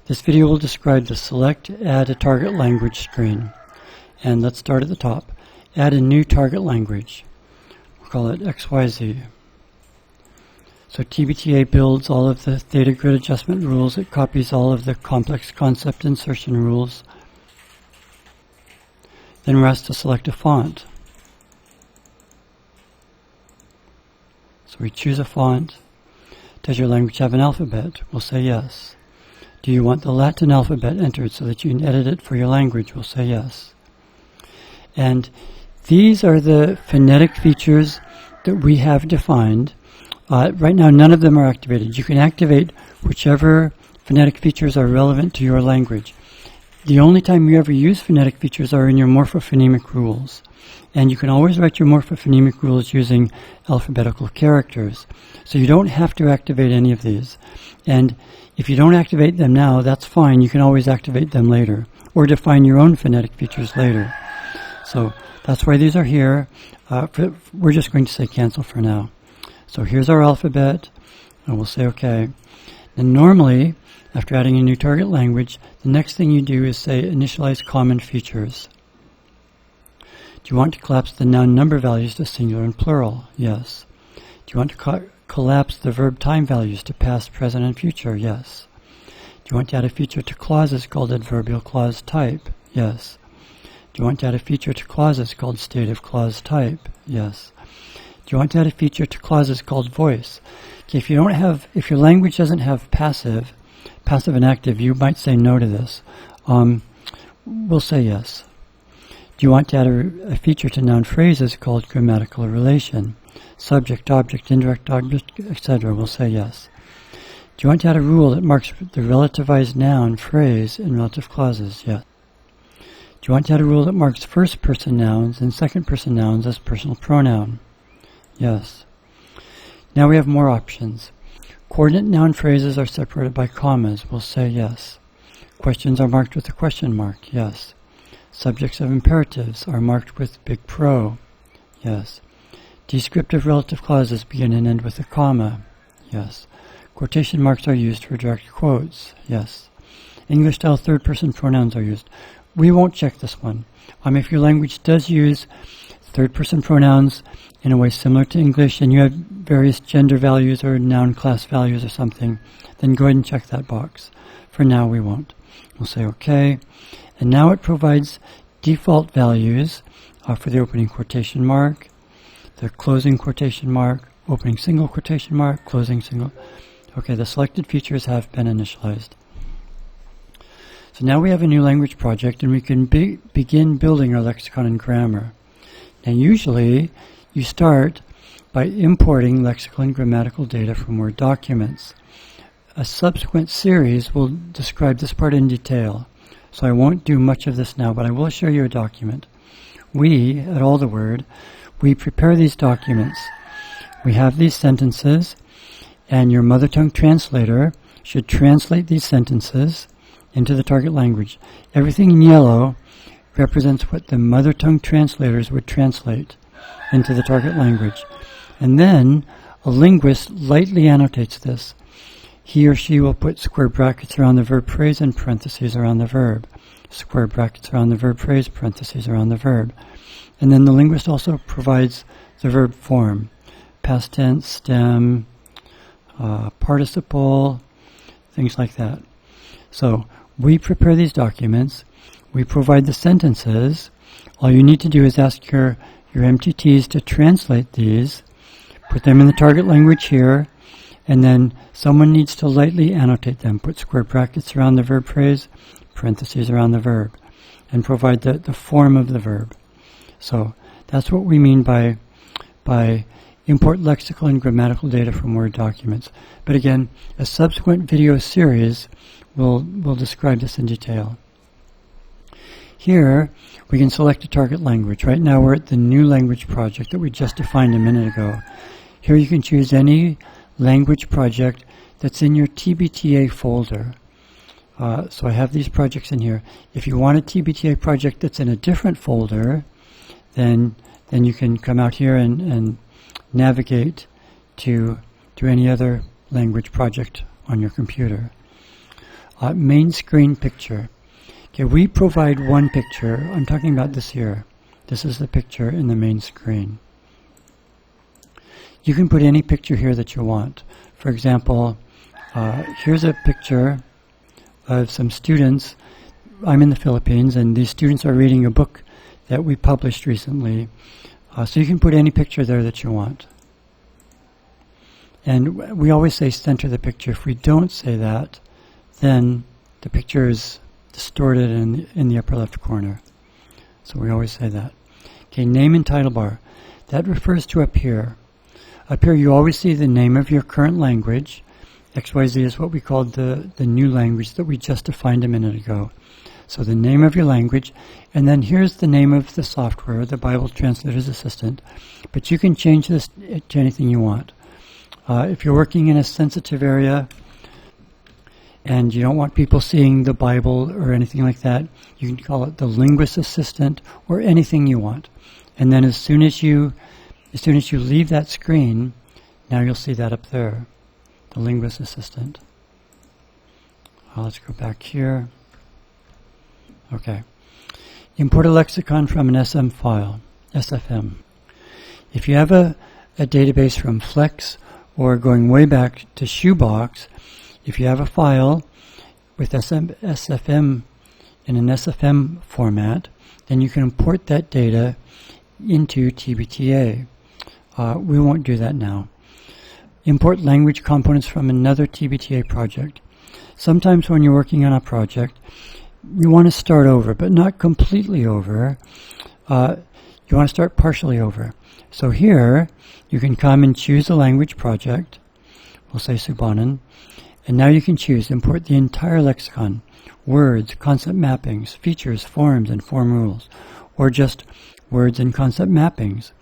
This video will describe the Select Add a Target Language screen. And let's start at the top. Add a new target language. We'll call it XYZ. So TBTA builds all of the theta grid adjustment rules. It copies all of the complex concept insertion rules. Then we're asked to select a font. So we choose a font. Does your language have an alphabet? We'll say yes. Do you want the Latin alphabet entered so that you can edit it for your language? We'll say yes. And these are the phonetic features that we have defined. Right now, none of them are activated. You can activate whichever phonetic features are relevant to your language. The only time you ever use phonetic features are in your morphophonemic rules. And you can always write your morphophonemic rules using alphabetical characters. So you don't have to activate any of these. And if you don't activate them now, that's fine. You can always activate them later, or define your own phonetic features later. So that's why these are here. We're just going to say cancel for now. So here's our alphabet, and we'll say OK. And normally, after adding a new target language, the next thing you do is say initialize common features. Do you want to collapse the noun number values to singular and plural? Yes. Do you want to collapse the verb time values to past, present, and future? Yes. Do you want to add a feature to clauses called adverbial clause type? Yes. Do you want to add a feature to clauses called stative clause type? Yes. Do you want to add a feature to clauses called voice? Okay, if your language doesn't have passive and active, you might say no to this. We'll say yes. Do you want to add a feature to noun phrases called grammatical relation? Subject, object, indirect object, etc. We'll say yes. Do you want to add a rule that marks the relativized noun phrase in relative clauses? Yes. Do you want to add a rule that marks first-person nouns and second-person nouns as personal pronoun? Yes. Now we have more options. Coordinate noun phrases are separated by commas. We'll say yes. Questions are marked with a question mark. Yes. Subjects of imperatives are marked with big pro. Yes. Descriptive relative clauses begin and end with a comma. Yes. Quotation marks are used for direct quotes. Yes. English-style third-person pronouns are used. We won't check this one. If your language does use third-person pronouns in a way similar to English, and you have various gender values or noun class values or something, then go ahead and check that box. For now, we won't. We'll say OK. And now it provides default values for the opening quotation mark, the closing quotation mark, opening single quotation mark, closing single. OK, the selected features have been initialized. So now we have a new language project, and we can begin building our lexicon and grammar. Now usually, you start by importing lexical and grammatical data from Word documents. A subsequent series will describe this part in detail. So I won't do much of this now, but I will show you a document. We, at All the Word, we prepare these documents. We have these sentences, and your mother tongue translator should translate these sentences into the target language. Everything in yellow represents what the mother tongue translators would translate into the target language. And then a linguist lightly annotates this. He or she will put square brackets around the verb phrase and parentheses around the verb. Square brackets around the verb phrase, parentheses around the verb. And then the linguist also provides the verb form. Past tense, stem, participle, things like that. So we prepare these documents. We provide the sentences. All you need to do is ask your MTTs to translate these, put them in the target language here, and then someone needs to lightly annotate them, put square brackets around the verb phrase, parentheses around the verb, and provide the form of the verb. So that's what we mean by import lexical and grammatical data from Word documents. But again, a subsequent video series will describe this in detail. Here, we can select a target language. Right now we're at the new language project that we just defined a minute ago. Here you can choose any language project that's in your TBTA folder. So I have these projects in here. If you want a TBTA project that's in a different folder, then you can come out here and navigate to any other language project on your computer. Main screen picture. Okay, we provide one picture. I'm talking about this here. This is the picture in the main screen. You can put any picture here that you want. For example, here's a picture of some students. I'm in the Philippines, and these students are reading a book that we published recently. So you can put any picture there that you want. And we always say center the picture. If we don't say that, then the picture is distorted in the upper left corner. So we always say that. Okay, name and title bar. That refers to up here. Up here you always see the name of your current language. XYZ is what we called the new language that we just defined a minute ago. So the name of your language, and then here's the name of the software, the Bible Translator's Assistant. But you can change this to anything you want. If you're working in a sensitive area and you don't want people seeing the Bible or anything like that, you can call it the Linguist Assistant or anything you want. And then as soon as you leave that screen, now you'll see that up there, the Linguist Assistant. Let's go back here. Okay. Import a lexicon from an SM file, SFM. If you have a database from Flex or going way back to Shoebox, if you have a file with SFM in an SFM format, then you can import that data into TBTA. We won't do that now. Import language components from another TBTA project. Sometimes when you're working on a project, you want to start over, but not completely over. You want to start partially over. So here, you can come and choose a language project. We'll say Subanan. And now you can choose import the entire lexicon, words, concept mappings, features, forms, and form rules, or just words and concept mappings,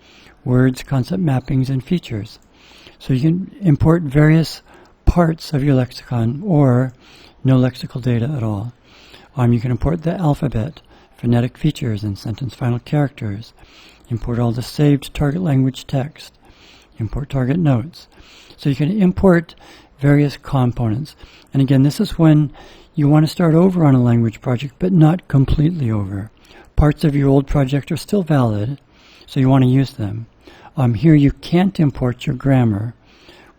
words, concept mappings, and features. So you can import various parts of your lexicon or no lexical data at all. You can import the alphabet, phonetic features, and sentence final characters. Import all the saved target language text. Import target notes. So you can import various components. And again, this is when you want to start over on a language project, but not completely over. Parts of your old project are still valid, so you want to use them. Here you can't import your grammar.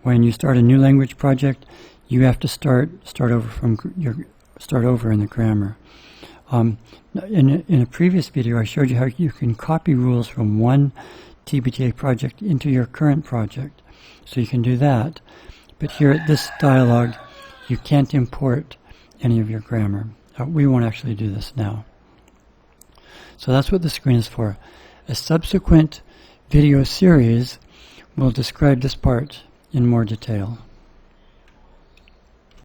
When you start a new language project, you have to start over in the grammar. In a previous video, I showed you how you can copy rules from one TBTA project into your current project. So you can do that. But here at this dialog, you can't import any of your grammar. We won't actually do this now. So that's what the screen is for. A subsequent video series will describe this part in more detail.